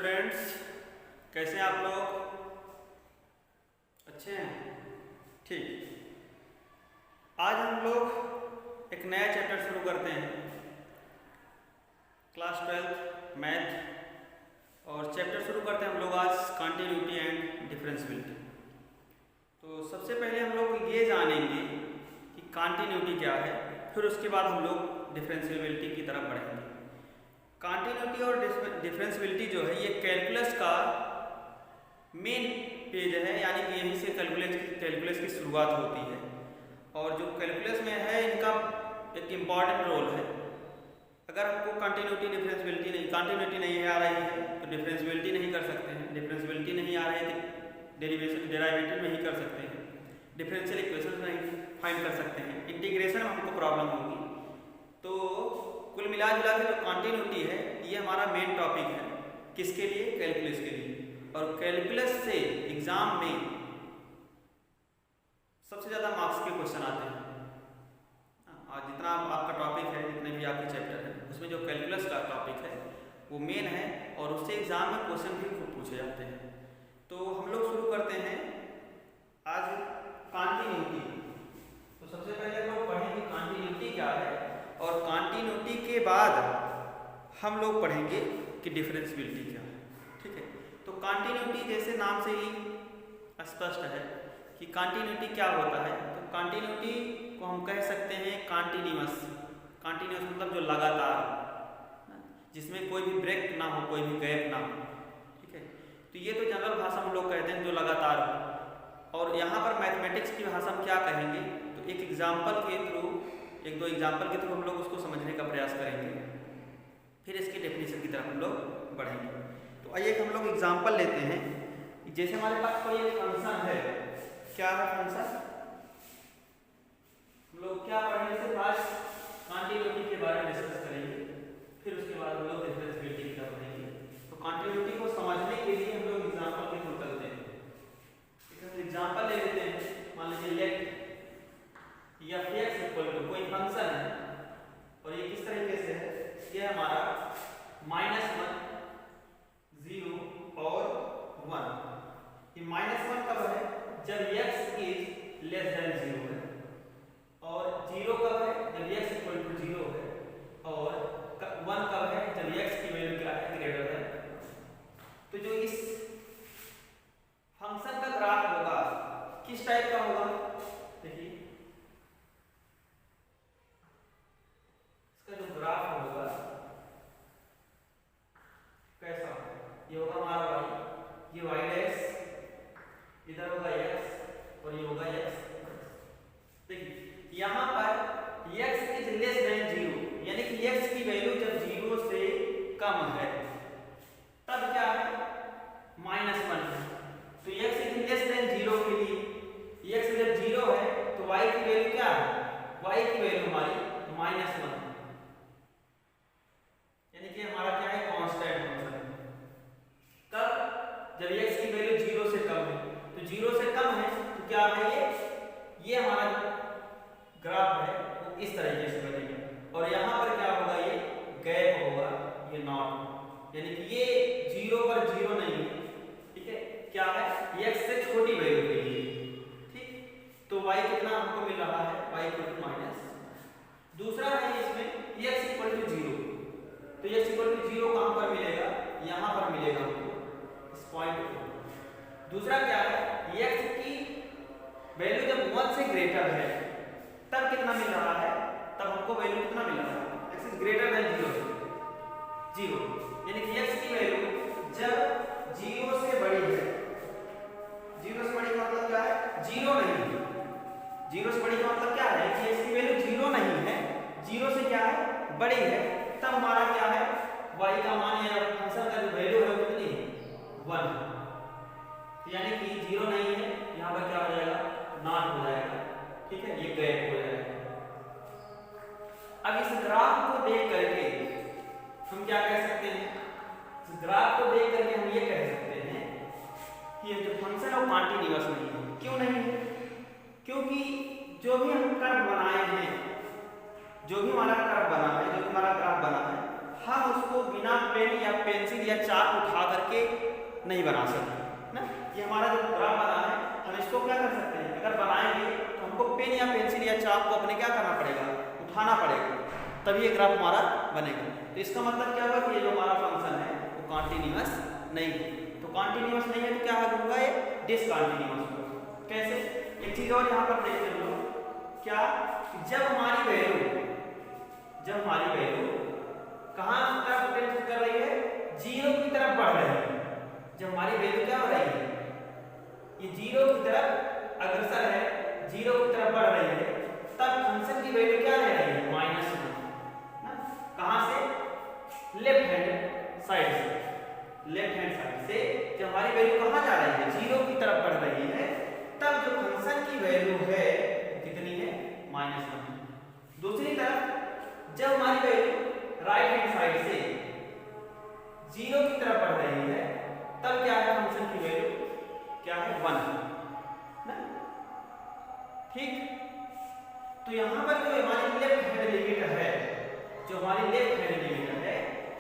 Students, कैसे हैं आप लोग? अच्छे हैं? ठीक। आज हम लोग एक नया चैप्टर शुरू करते हैं, क्लास 12 मैथ। और चैप्टर शुरू करते हैं हम लोग आज कंटिन्यूटी एंड डिफरेंशियबिलिटी। तो सबसे पहले हम लोग ये जानेंगे कि कंटिन्यूटी क्या है, फिर उसके बाद हम लोग डिफरेंशियबिलिटी की तरफ बढ़ेंगे। कंटिन्यूटी और डिफरेंशियबिलिटी जो है ये कैलकुलस का मेन पेज है, यानी कि यहीं से कैलकुलस की शुरुआत होती है। और जो कैलकुलस में है इनका एक इम्पॉर्टेंट रोल है। अगर हमको कंटिन्यूटी कंटिन्यूटी नहीं आ रही है तो डिफरेंशियबिलिटी नहीं कर सकते हैं, डिफरेंशियबिलिटी नहीं आ रही है तो डेरिवेटिव नहीं कर सकते हैं, डिफरेंशियल इक्वेशन नहीं फाइंड कर सकते हैं, इंटीग्रेशन में हमको प्रॉब्लम होगी। तो कुल मिला जुला के जो कंटिन्यूटी है ये हमारा मेन टॉपिक है। किसके लिए? कैलकुलस के लिए। और कैलकुलस से एग्जाम में सबसे ज़्यादा मार्क्स के क्वेश्चन आते हैं। और जितना आपका टॉपिक है, जितने भी आपके चैप्टर है, उसमें जो कैलकुलस का टॉपिक है वो मेन है और उससे एग्जाम में क्वेश्चन भी खूब पूछे जाते हैं। तो हम लोग शुरू करते हैं आज कंटिन्यूटी। तो सबसे पहले हम लोग पढ़ेंगे कंटिन्यूटी क्या है, और कंटिन्यूटी के बाद हम लोग पढ़ेंगे कि डिफरेंशियबिलिटी क्या है। ठीक है, तो कंटिन्यूटी जैसे नाम से ही स्पष्ट है कि कंटिन्यूटी क्या होता है। तो कंटिन्यूटी को हम कह सकते हैं कंटिन्यूअस मतलब जो लगातार, जिसमें कोई भी ब्रेक ना हो, कोई भी गैप ना हो। ठीक है, तो ये तो जनरल भाषा में लोग कहते हैं जो लगातार हो। और यहाँ पर मैथमेटिक्स की भाषा में क्या कहेंगे, तो एक एग्जाम्पल के थ्रू, एक दो एग्जाम्पल के थ्रू हम लोग उसको समझने का प्रयास करेंगे, फिर इसकी डेफिनेशन की तरफ हम लोग बढ़ेंगे। तो आइए हम लोग एग्जाम्पल लेते हैं। जैसे हमारे पास कोई एक फंक्शन है, क्या है फंक्शन, हम लोग क्या पढ़ेंगे, से फर्स्ट कंटिन्यूटी के बारे में डिस्कस करेंगे, फिर उसके बाद हम लोग डिफरेंशियबिलिटी की तरफ बढ़ेंगे। तो कंटिन्यूटी को समझने के लिए हम लोग एग्जाम्पल के थ्रू चलते हैं। एक एग्जाम्पल ले लेते हैं। मान लीजिए लेट f(x) इक्वल टू कोई फंक्शन है और ये किस तरीके से है, ये हमारा -1, 0 और 1। ये -1 कब है? जब x इज लेस देन 0 है, और 0 कब है? जब x इक्वल टू 0 है, और 1 कब है? जब x की वैल्यू क्या है? ग्रेटर है। तो जो इस फंक्शन का ग्राफ होगा किस टाइप का होगा, देखिए इसका जो ग्राफ होगा कैसा होगा, ये होगा हमारा y, ये y डैश, इधर होगा x और ये होगा x। देखिए यहाँ पर x इज लेस देन 0, यानी कि x की वैल्यू जब 0 से कम है तब क्या है? -1 है। तो x इज लेस देन 0 के लिए, x जब 0 है तो y की वैल्यू क्या है? y की वैल्यू हमारी -1 है, यानी कि हमारा क्या है? कांस्टेंट फंक्शन है। कब? जब x की वैल्यू 0 से कम है। तो 0 से कम है तो क्या है? ये हमारा ग्राफ है वो इस तरीके से बनेगा, और यहाँ पर क्या होगा? ये गैप होगा, ये नॉट, यानी कि ये 0 पर 0 नहीं है। ठीक है, क्या है? x से छोटी वैल्यू के लिए। ठीक, तो y कितना हमको मिल रहा है? y equal to minus. दूसरा है इसमें x इक्वल टू 0, तो x इक्वल टू 0 कहाँ पर मिलेगा? यहाँ पर मिलेगा हमको, इस पॉइंट पर। दूसरा क्या है? x की वैल्यू जब 1 से ग्रेटर है तब कितना मिल रहा है? तब हमको वैल्यू कितना मिल रहा है? x इज ग्रेटर देन 0, यानी कि x की वैल्यू जब 0 से बड़ी है, 0 से बड़ी का मतलब क्या है? 0 नहीं है। 0 से बड़ी का मतलब क्या है? कि x की वैल्यू 0 नहीं है, 0 से क्या है? बड़ी है, तब हमारा क्या है? y का मान या फंक्शन का जो वैल्यू है वो कितनी है? 1 है। यानी कि 0 नहीं है, यहाँ पर क्या हो जाएगा? नॉट हो जाएगा। ठीक है, ये गैप हो जाएगा। अब इस ग्राफ को देख करके हम क्या कह सकते हैं? इस ग्राफ को देख करके हम ये कह सकते हैं कि ये जो फंक्शन है वो कंटीन्यूअस नहीं है। क्यों नहीं है? क्योंकि जो भी हम कर्व बनाए हैं, जो भी हमारा कर्व बना है, जो भी हमारा ग्राफ बना है, हम उसको बिना पेन या पेंसिल या चाक उठा करके नहीं बना सकते ना। ये हमारा जो ग्राफ बना है, हम इसको क्या कर सकते हैं, अगर बनाएंगे तो हमको पेन या पेंसिल या चाक को अपने क्या करना पड़ेगा, उठाना पड़ेगा, तभी ये ग्राफ हमारा बनेगा। तो इसका मतलब क्या होगा कि ये जो हमारा फंक्शन है वो कॉन्टिन्यूअस नहीं है। तो कॉन्टिन्यूअस नहीं है तो क्या होगा, ये डिसकंटिन्यूअस होगा। कैसे, एक चीज और यहाँ पर देखते हैं लोग, क्या, जब हमारी वैल्यू कहाँ की तरफ टेंड कर रही है, जीरो की तरफ बढ़ रही है। जब हमारी वैल्यू क्या हो रही है, ये जीरो की तरफ अग्रसर है, जीरो की तरफ बढ़ रही है, तब फंक्शन की वैल्यू क्या ले रही है, -1 ना। कहाँ से, लेफ्ट हैंड साइड से जब हमारी वैल्यू कहाँ जा रही है, जीरो की तरफ बढ़ रही है, तब जो फंक्शन की वैल्यू है कितनी है, -1। दूसरी तरफ जब हमारी वैल्यू राइट हैंड साइड से जीरो की तरफ बढ़ रही है, तब क्या है, फंक्शन की वैल्यू क्या है, 1 ना। ठीक, तो यहां पर जो हमारी लेफ्ट हैंड लिमिट है,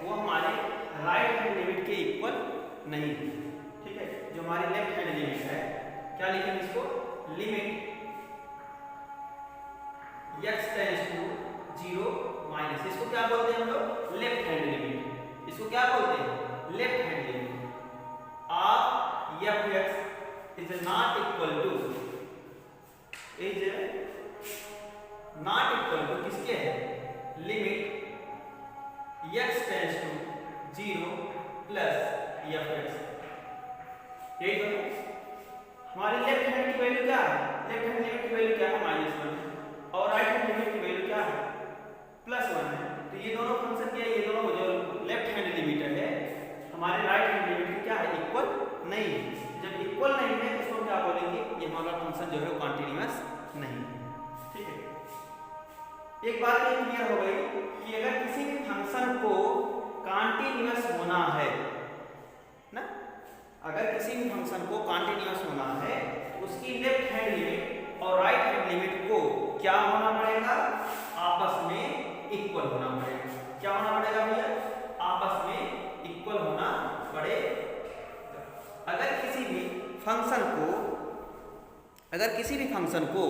वो हमारे राइट हैंड लिमिट के इक्वल नहीं है। ठीक है, जो हमारी लेफ्ट हैंड लिमिट है, क्या लिखेंगे इसको, limit x tends to 0 minus, इसको क्या बोलते हैं हम लोग, लेफ्ट हैंड लिमिट। इसको क्या बोलते हैं, left hand limit of f(x) is not equal to किसके है, limit x tends to 0 plus f(x)। यही तो हमारी लेफ्ट हैंड की वैल्यू क्या है, लेफ्ट हैंड लिमिट की वैल्यू क्या है, -1, और राइट हैंड लिमिट की वैल्यू क्या है, +1 है। तो ये दोनों फंक्शन क्या है, ये दोनों जो लेफ्ट हैंड लिमिट है हमारे राइट हैंड लिमिट की क्या है, इक्वल नहीं है। जब इक्वल नहीं है तो इसको क्या बोलेंगे, ये हमारा फंक्शन जो है वो कॉन्टिन्यूअस नहीं है। ठीक है, एक बात ये क्लियर हो गई कि अगर किसी भी फंक्शन को कॉन्टिन्यूअस होना है ना, अगर किसी भी फंक्शन को कॉन्टिन्यूअस होना है, उसकी लेफ्ट हैंड लिमिट और राइट हैंड लिमिट को क्या होना पड़ेगा, आपस में इक्वल होना पड़ेगा। क्या होना पड़ेगा भैया, आपस में इक्वल होना पड़ेगा। अगर किसी भी फंक्शन को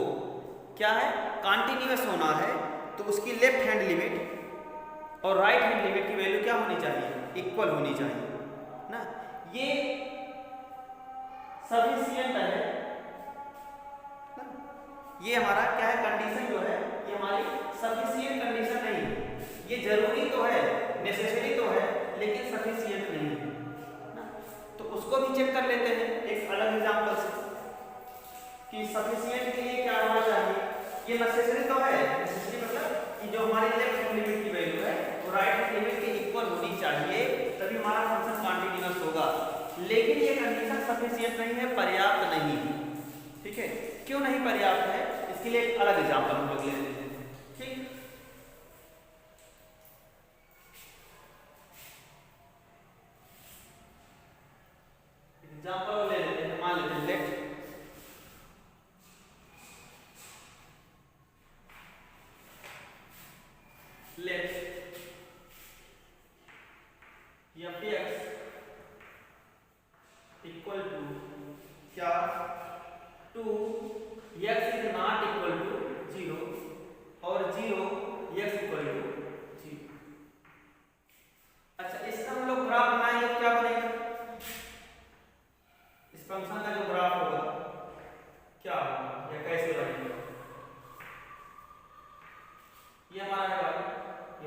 क्या है, कॉन्टिन्यूअस होना है, तो उसकी लेफ्ट हैंड लिमिट और राइट हैंड लिमिट की वैल्यू क्या होनी चाहिए, इक्वल होनी चाहिए ना। ये सफिशिएंट है ना, ये हमारा क्या है, कंडीशन जो है ये हमारी सफिशिएंट कंडीशन नहीं है। ये जरूरी तो है, नेसेसरी तो है, लेकिन सफिशिएंट नहीं है ना। तो उसको भी चेक कर लेते हैं एक अलग एग्जांपल से कि सफिशिएंट के लिए क्या होना चाहिए। ये नेसेसरी तो है, नेसेसरी मतलब कि जो हमारी लेफ्ट हैंड लिमिट की वैल्यू है वो राइट हैंड लिमिट के इक्वल होनी चाहिए, तभी हमारा फंक्शन कॉन्टिन्यूअस होगा। लेकिन ये कंडीशन सफिशिएंट नहीं है, पर्याप्त नहीं है। ठीक है, क्यों नहीं पर्याप्त है, इसके लिए एक अलग एग्जांपल हम लोग ले लेते हैं। ठीक, एग्जांपल ले लेते हैं, मान लेते हैं लेट f(x) इक्वल टू क्या, 2 x is not equal to 0 और 0 x इक्वल टू 0। अच्छा, इसका हम लोग ग्राफ बनाएंगे तो क्या बनेगा, इस फंक्शन का जो ग्राफ होगा क्या होगा या कैसे बनेगा। ये हमारा है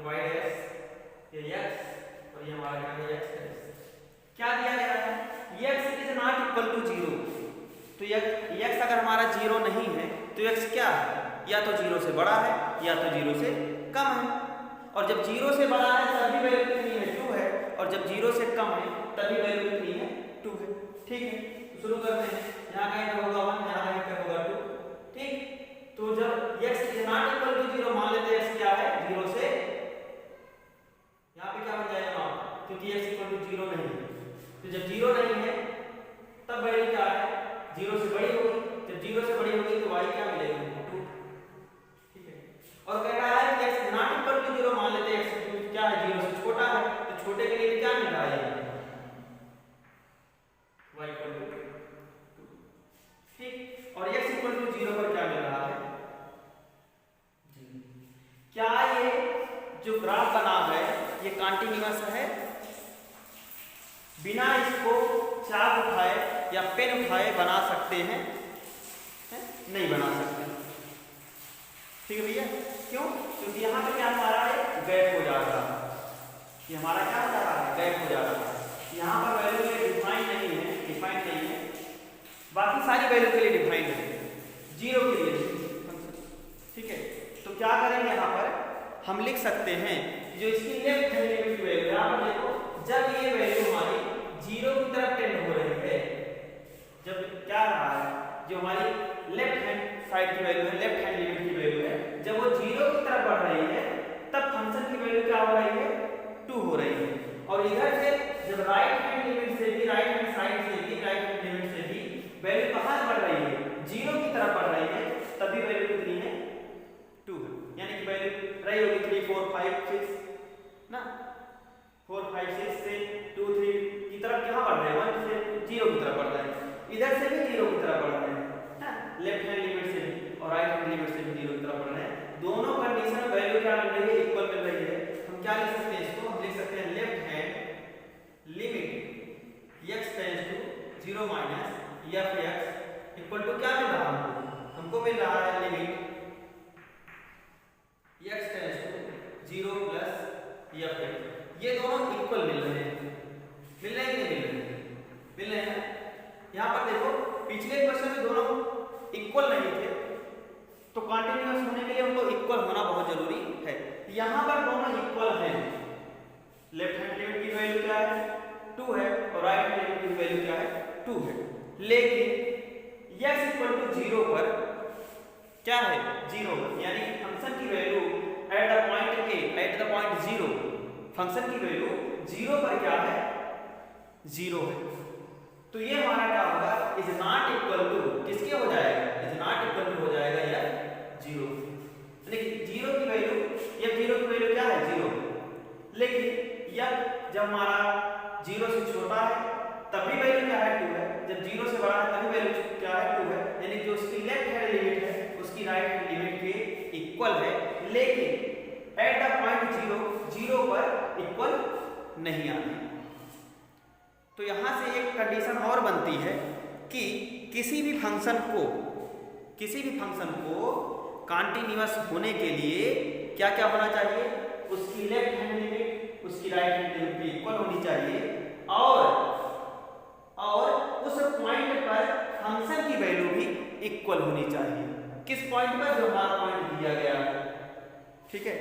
y, ये y', ये x और ये हमारा क्या है x'। क्या दिया गया है, x is not equal to 0। तो x अगर हमारा 0 नहीं है तो x क्या है, या तो 0 से बड़ा है या तो 0 से कम है। और जब 0 से बड़ा है तभी वैल्यू कितनी है, 2 है, और जब 0 से कम है तभी वैल्यू कितनी है, 2 है। ठीक है, तो शुरू करते हैं। यहाँ कहीं पे होगा 1, यहाँ कहीं पे होगा 2। ठीक, तो जब x is not equal to 0 मान लेते हैं x क्या है, 0 से, यहाँ पे क्या बन जाएगा, क्योंकि x इक्वल टू 0 नहीं है। तो जब 0 नहीं है तब वैल्यू क्या है, 0 से बड़ी होगी। जब 0 से बड़ी होगी तो y क्या मिलेगा, 2। ठीक है, और कह रहा है कि x नॉट इक्वल टू 0 मान लेते हैं x क्या है, 0 से छोटा है, इसको चाक उठाए या पेन उठाए बना सकते हैं, नहीं बना सकते। ठीक है भैया, क्यों? क्योंकि यहाँ पे क्या हमारा है, गैप हो जा रहा है, ये हमारा क्या हो जा रहा है, गैप हो जा रहा है। यहाँ पर वैल्यू के लिए डिफाइन नहीं है, बाकी सारी वैल्यू के लिए डिफाइन है, जीरो के लिए। ठीक है, तो क्या करेंगे, यहाँ पर हम लिख सकते हैं जो इसकी लेफ्ट हैंड लिमिट की वैल्यू, यहाँ पर देखो जब ये वैल्यू हमारी जीरो की तरफ टेंड हो रही है, जब क्या रहा है, जो हमारी लेफ्ट हैंड साइड की वैल्यू है, लेफ्ट हैंड लिमिट की वैल्यू है, जब वो जीरो की तरफ बढ़ रही है तब फंक्शन की वैल्यू क्या हो रही है, 2 हो रही है। और इधर से जब राइट हैंड लिमिट से भी, राइट हैंड साइड से भी, राइट हैंड लिमिट से भी वैल्यू कहां बढ़ रही है, जीरो की तरफ बढ़ रही है, तभी वैल्यू कितनी है, 2 है। यानी कि वैल्यू रही होगी 3 4 5 6 ना, 4 5 6 से 2 3 की तरफ कहां बढ़ रहे हैं, 1 से 0 की तरफ बढ़ रहे हैं, इधर से भी 0 की तरफ बढ़ रहे हैं ना, लेफ्ट हैंड लिमिट से भी और राइट हैंड लिमिट से भी 0 की तरफ बढ़ रहे हैं। दोनों कंडीशन में वैल्यू क्या मिल रही है, इक्वल मिल रही है। हम क्या लिख सकते हैं इसको, हम लिख सकते हैं left hand limit x tends to 0 minus fx equal to क्या मिल रहा है, हमको मिल रहा है limit x tends to 0 plus fx। ये दोनों इक्वल मिल रहे हैं, मिल रहे हैं कि नहीं मिल रहे हैं, मिल रहे हैं। यहाँ पर देखो पिछले क्वेश्चन में दोनों इक्वल नहीं थे, तो कॉन्टिन्यूअस होने के लिए उनको इक्वल होना बहुत जरूरी है। यहाँ पर दोनों इक्वल हैं, लेफ्ट हैंड लिमिट की वैल्यू क्या है, 2 है, और राइट हैंड लिमिट की वैल्यू क्या है, 2 है। लेकिन x इक्वल टू 0 पर क्या है, 0, यानी कि फंक्शन की value eight the point a, eight the point 0, function की वैल्यू 0 पर क्या है, 0 है। तो ये हमारा क्या होगा, इज नॉट इक्वल टू, किसके हो जाएगा, इज नॉट इक्वल टू हो जाएगा या 0, यानी कि 0 की वैल्यू, या 0 की वैल्यू क्या है, 0। लेकिन या जब हमारा 0 से छोटा है तभी वैल्यू क्या है, 2 है, जब 0 से बड़ा है तभी वैल्यू क्या है, 2 है। यानी जो उसकी लेफ्ट हैंड लिमिट है उसकी राइट हैंड लिमिट के इक्वल है, लेकिन एट द पॉइंट 0, 0 पर इक्वल नहीं आती। तो यहां से एक कंडीशन और बनती है कि किसी भी फंक्शन को कॉन्टिन्यूअस होने के लिए क्या क्या होना चाहिए, उसकी लेफ्ट हैंड लिमिट उसकी राइट हैंड लिमिट की इक्वल होनी चाहिए, और उस पॉइंट पर फंक्शन की वैल्यू भी इक्वल होनी चाहिए। किस पॉइंट पर, जो हमारा पॉइंट दिया गया है, ठीक है,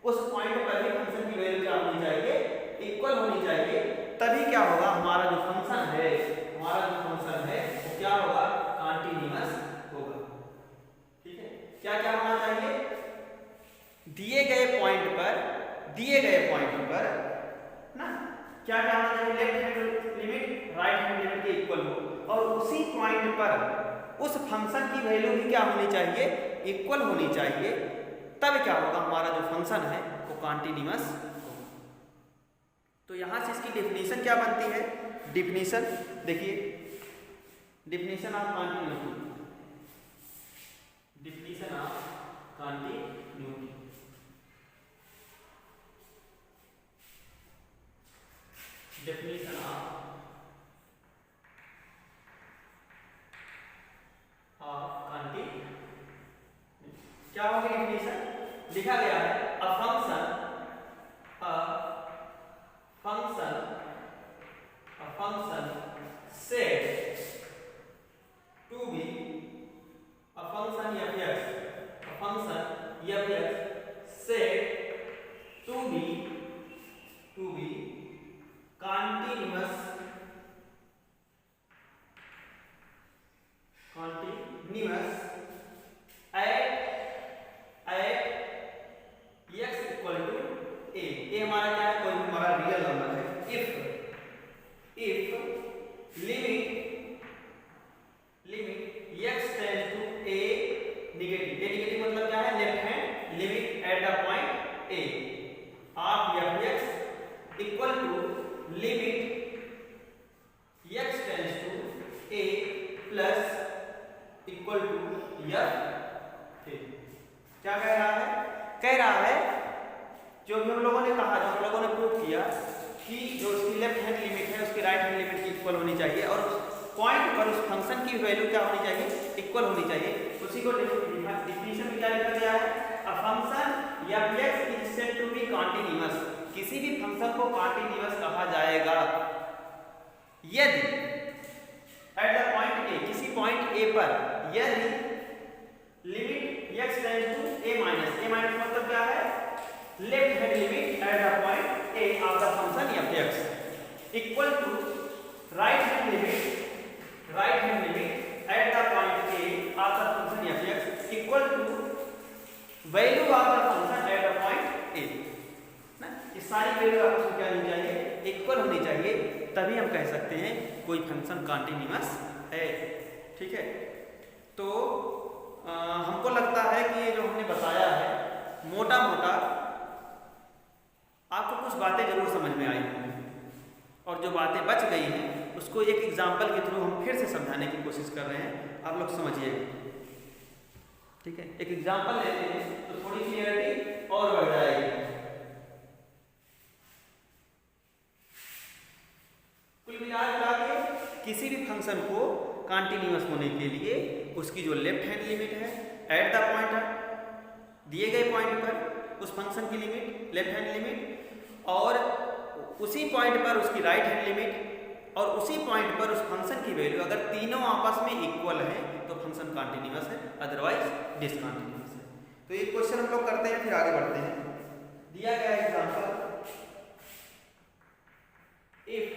उस पॉइंट पर भी फंक्शन की वैल्यू क्या होनी चाहिए, इक्वल होनी चाहिए। तभी क्या होगा, हमारा जो फंक्शन है वो क्या होगा, कॉन्टिन्यूअस होगा। ठीक है, क्या क्या होना चाहिए, दिए गए पॉइंट पर ना क्या क्या होना चाहिए, left hand limit right hand limit के इक्वल हो, और उसी पॉइंट पर उस फंक्शन की वैल्यू भी क्या होनी चाहिए, इक्वल होनी चाहिए। तब क्या होगा, हमारा जो फंक्शन है वो कॉन्टिन्यूअस होगा। तो यहां से इसकी डेफिनेशन क्या बनती है, डेफिनेशन देखिए, definition of continuity, definition of continuity, definition of continuity क्या होगी, डेफिनेशन लिखा गया है, a function said to be a function f(x) said to be continuous at x equal to a। a हमारा क्या है, कोई हमारा रियल नंबर है। if limit x tends to a negative मतलब क्या है, left hand limit at the point a of fx equal to limit x tends to a plus equal to f। क्या कह रहा है जो भी हम लोगों ने कहा, जो हम लोगों ने प्रूव किया कि जो उसकी लेफ्ट हैंड लिमिट है उसकी राइट हैंड इक्वल होनी चाहिए और पॉइंट पर उस फंक्शन की वैल्यू क्या होनी चाहिए, इक्वल होनी चाहिए। उसी को डिफिनीशन में क्या लिखा गया है, a function f(x) is said to be continuous. किसी भी फंक्शन को कॉन्टिन्यूअस कहा जाएगा यदि एट द पॉइंट ए, किसी पॉइंट ए पर यदि limit x tends to a minus, a minus मतलब क्या है, left hand limit at the point a of the function f(x) equal to right hand limit at the point a of the function f(x) equal to value of the function at the point a ना। ये सारी value आपस में क्या होनी चाहिए, equal होनी चाहिए, तभी हम कह सकते हैं कोई फंक्शन कॉन्टिन्यूअस है। ठीक है, तो हमको लगता है कि ये जो हमने बताया है मोटा मोटा आपको कुछ बातें जरूर समझ में आई होंगी, और जो बातें बच गई हैं उसको एक एग्जाम्पल के थ्रू हम फिर से समझाने की कोशिश कर रहे हैं, आप लोग समझिएगा। ठीक है, एक एग्जाम्पल लेते हैं तो थोड़ी क्लियरिटी और बढ़ जाएगी। कुल मिला के किसी भी फंक्शन को कॉन्टिन्यूअस होने के लिए उसकी जो लेफ्ट हैंड लिमिट है एट द पॉइंट, दिए गए पॉइंट पर उस फंक्शन की लिमिट लेफ्ट हैंड लिमिट, और उसी पॉइंट पर उसकी राइट हैंड लिमिट, और उसी पॉइंट पर उस फंक्शन की वैल्यू अगर तीनों आपस में इक्वल है तो फंक्शन कॉन्टिन्यूअस है, अदरवाइज डिसकंटिन्यूअस है। तो ये क्वेश्चन हम लोग करते हैं, फिर आगे बढ़ते हैं। दिया गया example, if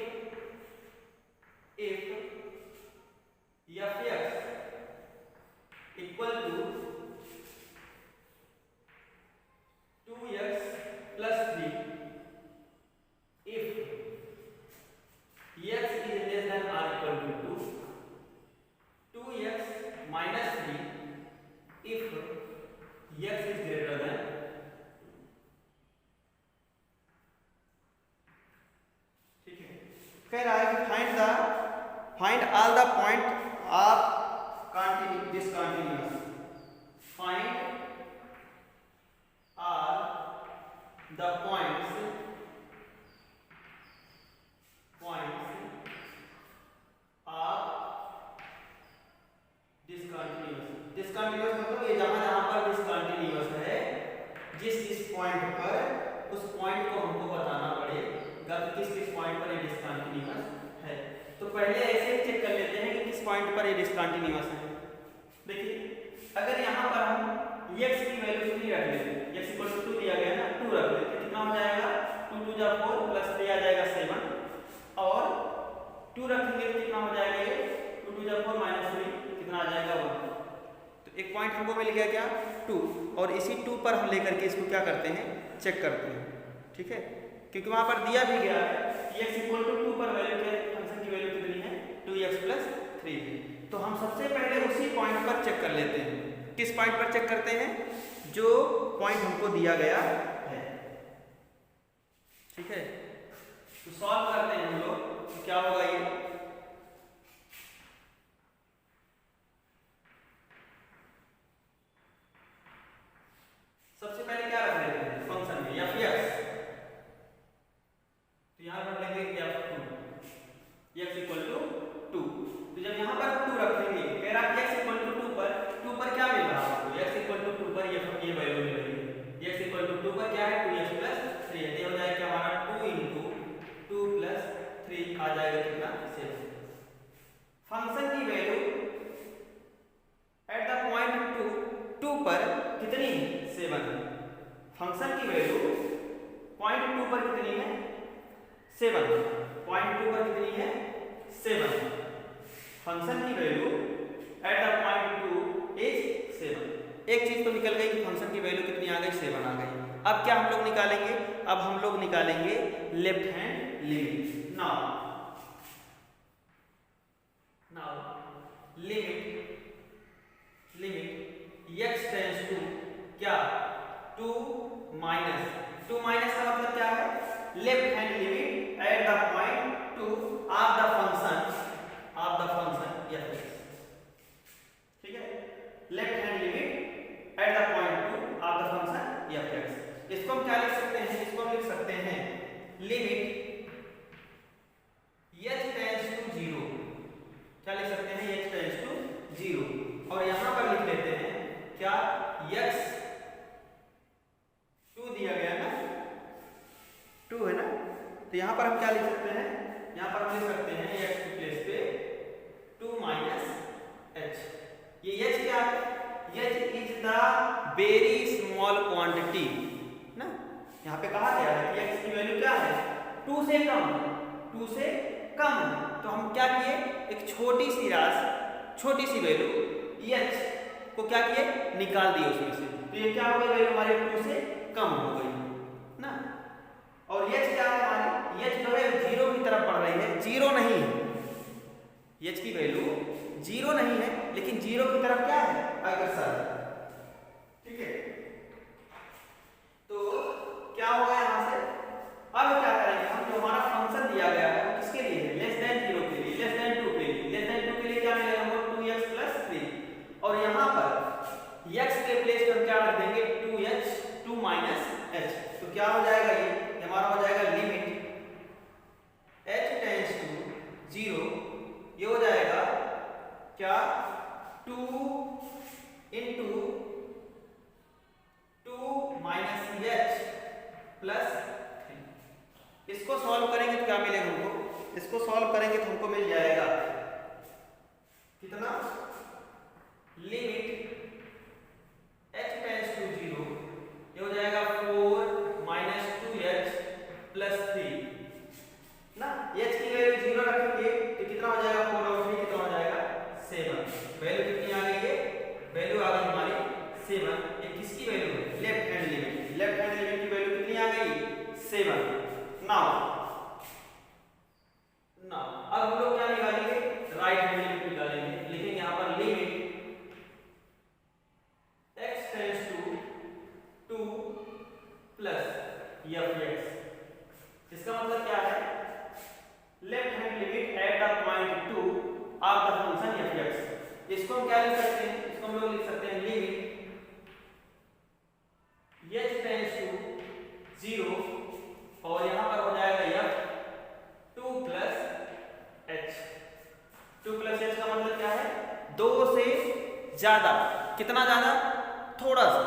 f(x) equal to 2x plus 3 if x is less than or equal to 2, 2x minus 3 if x is greater than 2। ठीक है, कह रहा है कि find all the point of discontinuous, find all the points of discontinuous। discontinuous मतलब ये जहां पर discontinuous है, जिस पॉइंट पर उस पॉइंट को हमको बताना पड़ेगा कि किस पॉइंट पर ये discontinuous है। तो पहले ऐसे चेक कर लेते हैं कि किस पॉइंट पर ये डिसकंटिन्यूअस है। देखिए, अगर यहाँ पर हम x की वैल्यू 3 रख लेते हैं, x इक्वल टू 2 दिया गया ना, 2 रख लेते हैं, कितना हो जाएगा, 2 2 जा 4 प्लस 3 आ जाएगा 7, और 2 रखेंगे तो कितना हो जाएगा, ये 2 2 जा 4 माइनस 3 कितना आ जाएगा 1। तो एक पॉइंट हमको मिल गया क्या, 2, और इसी 2 पर हम लेकर के इसको क्या करते हैं, चेक करते हैं। ठीक है, क्योंकि वहां पर दिया भी गया है x इक्वल टू 2 पर वैल्यू क्या, फंक्शन की वैल्यू कितनी है, 2x प्लस 3 है। तो हम सबसे पहले उसी पॉइंट पर चेक कर लेते हैं। किस पॉइंट पर चेक करते हैं, जो पॉइंट हमको दिया गया है। ठीक है, तो सॉल्व करते हैं हम लोग, तो क्या होगा ये, सबसे पहले क्या रख लेते हैं फंक्शन में f(x), तो यहां पर लेंगे f2, x इक्वल टू 2। तो जब यहां पर 2 रखेंगे, कह रहा है x इक्वल टू 2 पर क्या मिल रहा है आपको, x इक्वल टू 2 पर ये वैल्यू मिल रही है। x इक्वल टू 2 पर क्या है, 2x प्लस 3 है, ये हो जाएगा हमारा 2 इंटू 2 प्लस 3 आ जाएगा कितना, 7। फंक्शन की वैल्यू एट द पॉइंट 2 पर कितनी, 7। फंक्शन की वैल्यू पॉइंट 2 पर कितनी है, 7। पॉइंट 2 पर कितनी है, 7। फंक्शन की value eight the point 2 is 7। एक चीज तो निकल गई कि फंक्शन की वैल्यू कितनी आ गई, 7 आ गई। अब क्या हम लोग निकालेंगे, अब हम लोग निकालेंगे left hand limit. Now limit x tends to क्या, 2 माइनस का मतलब क्या है, left hand limit at the point 2 of the function f(x)। ठीक है, left hand limit at the point 2 of the function f(x)। इसको हम क्या लिख सकते हैं, इसको हम लिख सकते हैं लिमिट h टेंड्स टू 0 क्या लिख सकते हैं x टेंड्स टू 0 और यहाँ पर लिख लेते हैं क्या x 2 दिया गया ना 2 है ना तो यहाँ पर हम क्या लिख सकते हैं यहाँ पर हम लिख सकते हैं x की प्लेस पे 2 माइनस h ये h क्या है h is the very small quantity ना यहाँ पे कहा गया है कि x की वैल्यू क्या है 2 से कम तो हम क्या किए एक छोटी सी राशि छोटी सी वैल्यू h को क्या किए निकाल दिए उसमें से तो ये क्या हो गई वैल्यू हमारी 2 से कम हो गई ना और h क्या है हमारी h जो है 0 की तरफ बढ़ रही है 0 नहीं है h की वैल्यू 0 नहीं है लेकिन 0 की तरफ क्या है अग्रसर ठीक है तो क्या होगा यहाँ से अब क्या करेंगे हम जो हमारा फंक्शन दिया गया है वो किसके लिए है लेस देन 0 के लिए लेस देन 2 के लिए लेस देन 2 के लिए क्या मिलेगा हमको 2x प्लस 3 और यहाँ पर x के प्लेस पर हम क्या रख देंगे 2 माइनस h तो क्या हो जाएगा ये हमारा हो जाएगा लिमिट h टेंड्स टू 0 ये हो जाएगा क्या 2 इंटू 2 माइनस h प्लस इसको सॉल्व करेंगे तो क्या मिलेगा हमको इसको सॉल्व करेंगे तो हमको मिल जाएगा कितना लिमिट h टेंड्स टू 0 ये हो जाएगा 4 माइनस 2h प्लस 3 ना h की वैल्यू 0 रखेंगे तो कितना हो जाएगा 4 और 3 कितना हो जाएगा 7 वैल्यू कितनी आ गई है वैल्यू आ गई हमारी 7 ये किसकी वैल्यू है लेफ्ट हैंड लिमिट की वैल्यू कितनी आ गई 7 नाउ अब हम लोग क्या निकालेंगे राइट हैंड लिमिट निकालेंगे लिखेंगे यहाँ पर limit x tends to 2 plus f(x) इसका मतलब क्या है left hand limit at the point 2 of the function f(x) इसको हम क्या लिख सकते हैं इसको हम लोग लिख सकते हैं लिमिट h टेंड्स टू 0 और यहाँ पर हो जाएगा f 2 प्लस h का मतलब क्या है 2 से ज्यादा कितना ज्यादा थोड़ा सा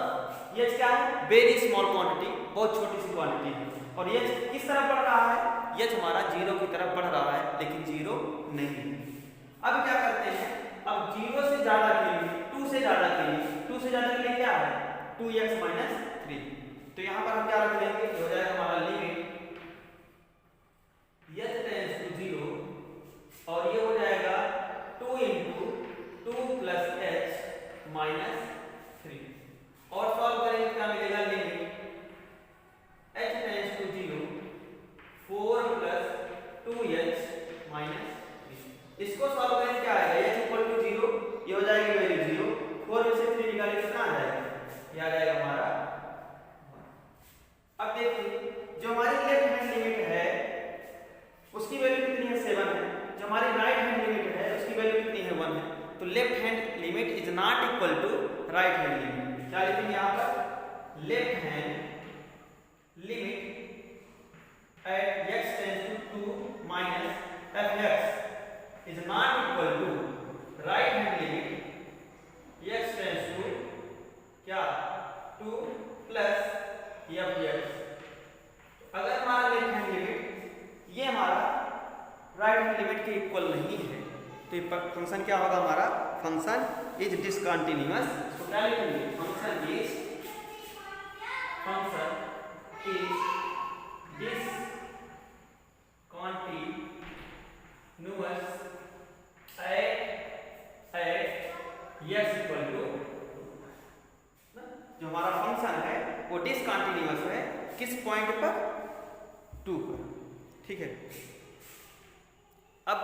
ये क्या है वेरी स्मॉल क्वांटिटी बहुत छोटी सी क्वांटिटी है और ये किस तरफ बढ़ रहा है ये हमारा 0 की तरफ बढ़ रहा है लेकिन 0 नहीं है अब क्या करते हैं अब 0 से ज्यादा के लिए 2 से ज्यादा के लिए क्या है 2x माइनस 3 तो यहाँ पर हम क्या रख लेंगे हो जाएगा हमारा लिमिट h टेंड्स टू 0 और ये हो जाएगा 2 इंटू 2 प्लस h माइनस 3 और सॉल्व करेंगे क्या मिलेगा limit h tends to 0 4 plus 2h minus 3 इसको सॉल्व करेंगे क्या आएगा h इक्वल टू 0 ये हो जाएगी वैल्यू 0 4 में से 3 निकालेंगे कितना आ जाएगा ये आ जाएगा हमारा अब देखिए जो हमारी लेफ्ट हैंड लिमिट है उसकी वैल्यू कितनी है 7 है जो हमारी राइट हैंड लिमिट है उसकी वैल्यू कितनी है 1 है तो left hand limit is not equal to right hand limit क्या लिखेंगे यहाँ पर left hand limit at x tends to 2 minus f(x) is not equal to right hand limit x tends to क्या 2 प्लस f(x) अगर हमारा left hand limit ये हमारा right hand limit के इक्वल नहीं है तो ये फंक्शन क्या होगा हमारा फंक्शन इज डिसकंटिन्यूअस तो क्या लिखेंगे function is discontinuous at x equal to जो हमारा फंक्शन है वो डिसकंटिन्यूअस है किस पॉइंट पर 2 पर ठीक है अब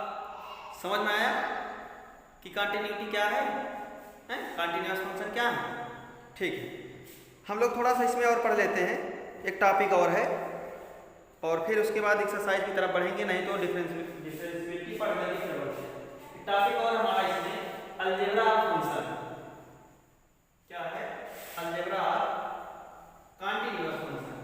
समझ में आया कि कंटिन्यूटी क्या है कंटिन्यूअस फंक्शन क्या है ठीक है हम लोग थोड़ा सा इसमें और पढ़ लेते हैं एक टॉपिक और है और फिर उसके बाद एक्सरसाइज की तरफ बढ़ेंगे नहीं तो डिफरेंशिएबिलिटी पढ़ने की जरूरत है टॉपिक और हमारा इसमें अलजेब्रा ऑफ फंक्शन क्या है algebra of continuous function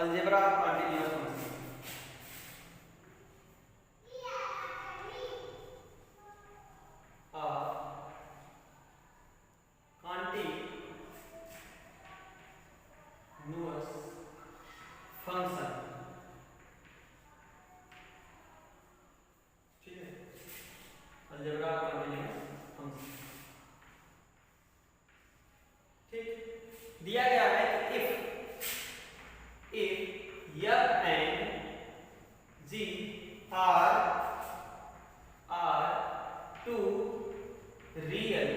algebra continuous function. continuous function, ठीक है, अलजेब्रा कॉन्टिन्यूअस फंक्शन। ठीक, दिया गया है कि if f and g are two real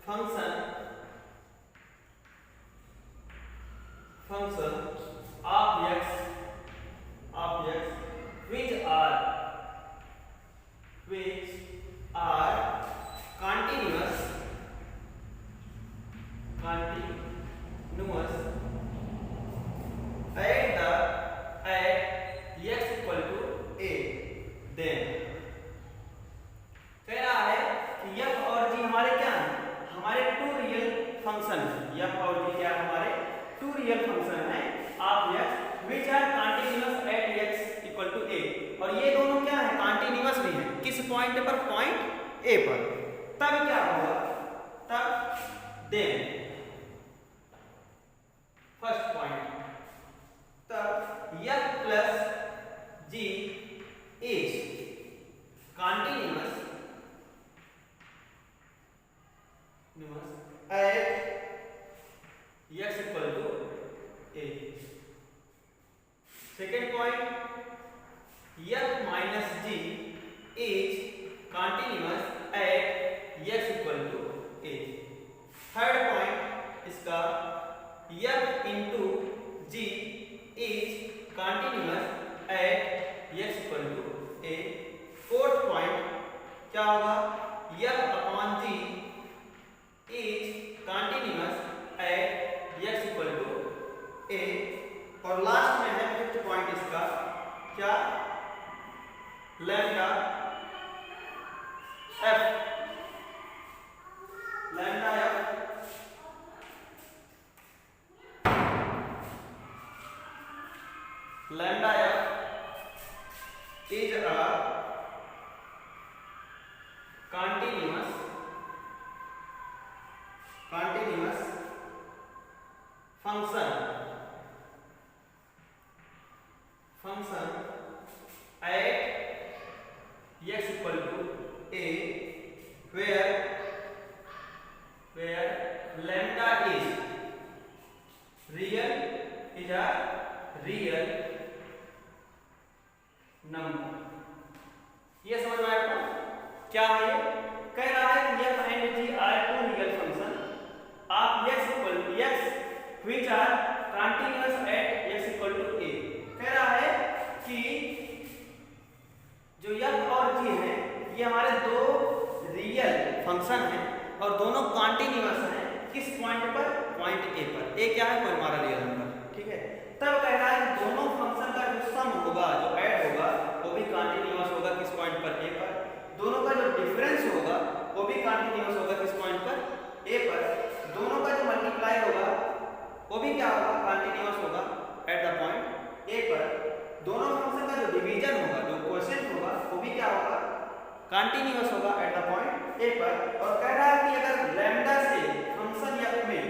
function of x which are continuous at x equal to a, then कह रहा है कि f और g हमारे क्या हैं, हमारे टू रियल फंक्शन है। f और g क्या है, हमारे टू रियल फंक्शन है of x which are continuous at x equal to a, और ये दोनों क्या है, कंटीन्यूअस भी हैं। किस पॉइंट पर, पॉइंट a पर। तब क्या होगा, तब देन फर्स्ट पॉइंट, तब f plus g is continuous at x equal to a। Second point, f minus g is continuous at x equal to a। Third point इसका, f into g is continuous at x equal to a। Fourth point क्या होगा, f upon g is continuous at x equal to a। और last में है fifth point इसका, क्या, lambda f is a continuous function at x equal to a, where lambda is a real number। ये समझ में आया आपको क्या है, ये कह रहा है कि f and g are two real function of x equal to x which are continuous at x equal to a। कह रहा है कि जो f और g है ये हमारे दो रियल फंक्शन हैं और दोनों कंटीन्यूअस हैं। किस पॉइंट पर, पॉइंट a पर। a क्या है, कोई हमारा रियल नंबर, ठीक है। तब कह रहा है कि दोनों फंक्शन का जो सम होगा, जो ऐड होगा, वो भी कंटीन्यूअस होगा। किस पॉइंट पर, a पर। दोनों का जो डिफरेंस होगा वो भी कंटीन्यूअस होगा। किस पॉइंट पर, a पर। दोनों का जो मल्टीप्लाई होगा वो भी क्या होगा, कंटीन्यूअस होगा एट द पॉइंट a पर। दोनों फंक्शन का जो डिवीजन होगा, जो क्वोशिएंट होगा, वो भी क्या होगा, कंटीन्यूअस होगा एट द पॉइंट a पर। और कह रहा है कि अगर लैम्डा से फंक्शन f में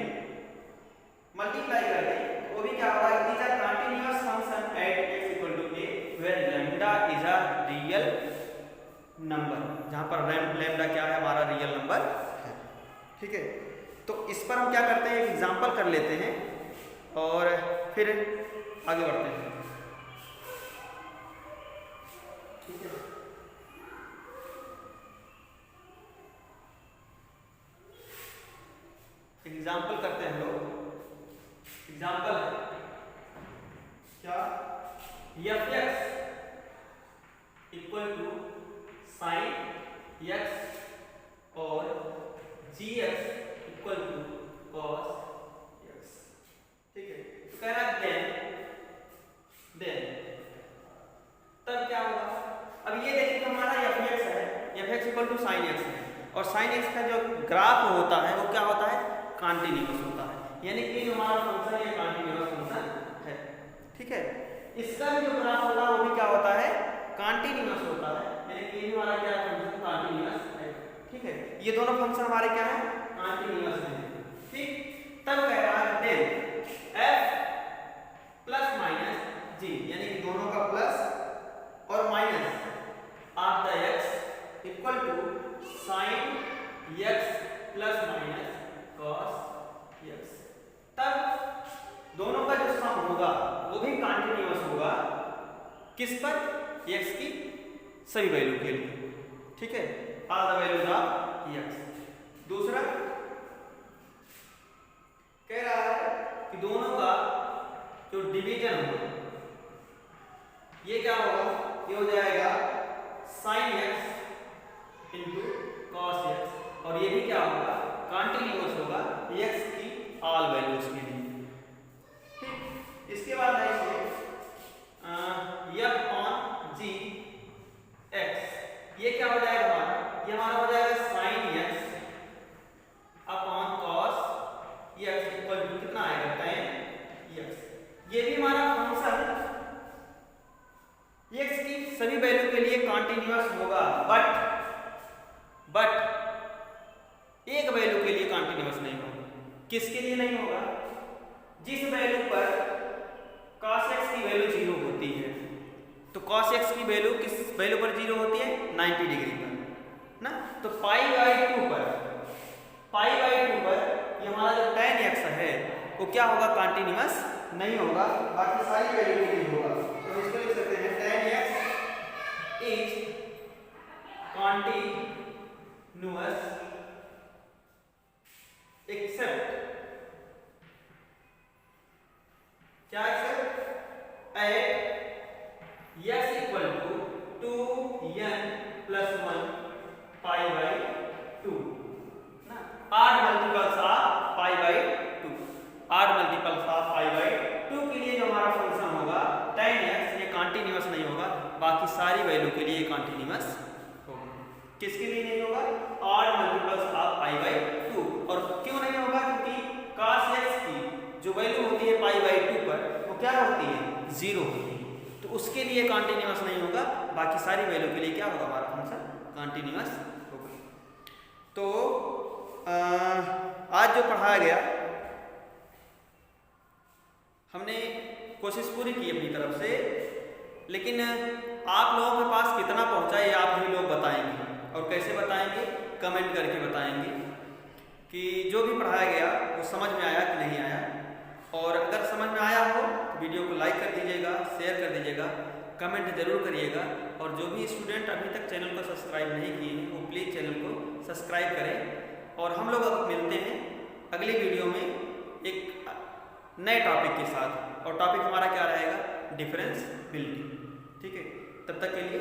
मल्टीप्लाई कर दें वो भी क्या होगा, is a continuous function at x equal to a where lambda is a real number. जहां पर लैम्डा क्या है, हमारा रियल नंबर है, ठीक है। तो इस पर हम क्या करते हैं, एक एग्जांपल कर लेते हैं और फिर आगे बढ़ते हैं, ठीक है। एग्जाम्पल करते हैं हम लोग। एग्जाम्पल है क्या, F X equal to sine X और G X equal to cos X, ठीक है। तो कह रहा है देन तब क्या होगा। अब ये देखिए हमारा एफ एक्स है, F X equal to sine X है और साइन एक्स का जो ग्राफ होता है वो क्या होता है, कंटीन्यूअस होता है। यानी कि जो हमारा फंक्शन ये कंटीन्यूअस फंक्शन है। ठीक है, इसका भी जो ग्राफ होगा वो भी क्या होता है, कंटीन्यूअस होता है, यानी कि ये हमारा क्या फंक्शन कंटीन्यूअस है। ठीक है, ये दोनों फंक्शन हमारे क्या है, कंटीन्यूअस है। ठीक, तब कह रहा है then f plus minus g, यानी कि दोनों का प्लस और minus of the x equal to sine x plus minus cos x। तब दोनों का जो सम होगा वो भी कंटीन्यूअस होगा, किस पर, x की सभी वैल्यू के लिए। ठीक है, all the values of x। दूसरा कह रहा है कि दोनों का जो डिवीजन होगा ये क्या होगा, ये हो जाएगा sin x into cos x, और ये भी क्या होगा, कंटीन्यूअस होगा x की ऑल वैल्यूज के लिए। ठीक, इसके बाद है f ऑन g x, ये क्या हो जाएगा हमारा, ये हमारा हो जाएगा sin x upon cos x equal to कितना आएगा, tan x। ये भी हमारा फंक्शन x की सभी वैल्यू के लिए कंटीन्यूअस होगा, बट एक वैल्यू के लिए कंटीन्यूअस नहीं होगा। किसके लिए नहीं होगा, जिस वैल्यू पर cos x की वैल्यू 0 होती है, तो cos x की वैल्यू किस वैल्यू पर 0 होती है, 90 डिग्री पर ना, तो π/2 पर ये हमारा जो tan x है वो क्या होगा, कंटीन्यूअस नहीं होगा, बाकी सारी वैल्यू के लिए होगा। तो इसको लिख सकते हैं tan x is continuous except, क्या except, at x equal to 2n plus 1 π/2 ना, 8 मल्टीपल्स ऑफ π/2, 8 मल्टीपल्स ऑफ π/2 के लिए जो हमारा फंक्शन होगा tan x, ये कंटीन्यूअस नहीं होगा, बाकी सारी वैल्यू के लिए कंटीन्यूअस होगा। किसके लिए नहीं होगा, 8 मल्टीपल्स ऑफ π/2, और क्यों नहीं होगा, क्योंकि cos x की जो वैल्यू होती है π/2 पर वो क्या होती है, 0 होती है, तो उसके लिए कंटीन्यूअस नहीं होगा, बाकी सारी वैल्यू के लिए क्या होगा, हमारा फंक्शन कंटीन्यूअस होगा। तो आज जो पढ़ाया गया हमने कोशिश पूरी की अपनी तरफ से, लेकिन आप लोगों के पास कितना पहुंचा ये आप ही लोग बताएंगे, और कैसे बताएंगे, कमेंट करके बताएंगे कि जो भी पढ़ाया गया वो समझ में आया कि नहीं आया। और अगर समझ में आया हो तो वीडियो को लाइक कर दीजिएगा, शेयर कर दीजिएगा, कमेंट जरूर करिएगा, और जो भी स्टूडेंट अभी तक चैनल को सब्सक्राइब नहीं किए हैं वो प्लीज़ चैनल को सब्सक्राइब करें। और हम लोग अब मिलते हैं अगली वीडियो में एक नए टॉपिक के साथ, और टॉपिक हमारा क्या रहेगा, डिफरेंशिएबिलिटी। ठीक है, तब तक के लिए